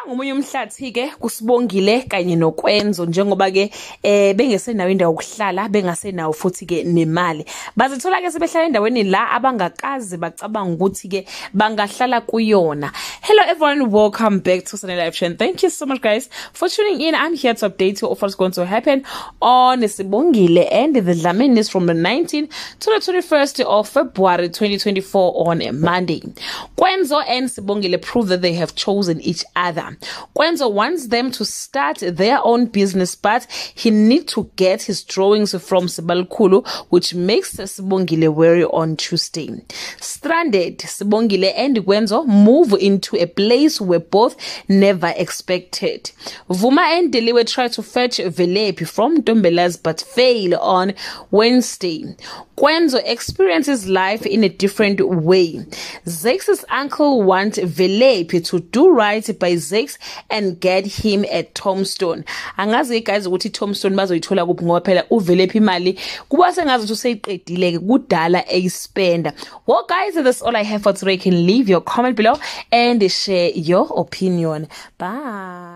ngomunye umhlathi ke kusibongile kanye noKwenzo njengoba ke bengesenawo indawo yokuhlala bengasenawo futhi ke nemali bazithola ke sebehlala endaweni la abangakazi bacabanga ukuthi ke bangahlala kuyona. Hello everyone, welcome back to Sunday Live Show. Thank you so much guys for tuning in. I'm here to update you of what's going to happen on Sibongile and the Dlaminis from the 19th to the 21st of February 2024 on a Monday. Kwenzo and Sibongile prove that they have chosen each other. Kwenzo wants them to start their own business, but he needs to get his drawings from Sibalkulu, which makes Sibongile wary on Tuesday. Stranded, Sibongile and Kwenzo move into a place where both never expected. Vuma and Deliwe try to fetch Velepi from Dombelas but fail on Wednesday. Kwenzo experiences life in a different way. Zex's uncle wants Velepi to do right by Zex and get him a tombstone. Angazi guys ukuthi tombstone bazoyithola kuphi ngoba phela uVelepi imali kuba sengazi ukuthi useyiqedile kudala eyispenda. Well guys, that's all I have for today. You can leave your comment below and share your opinion. Bye.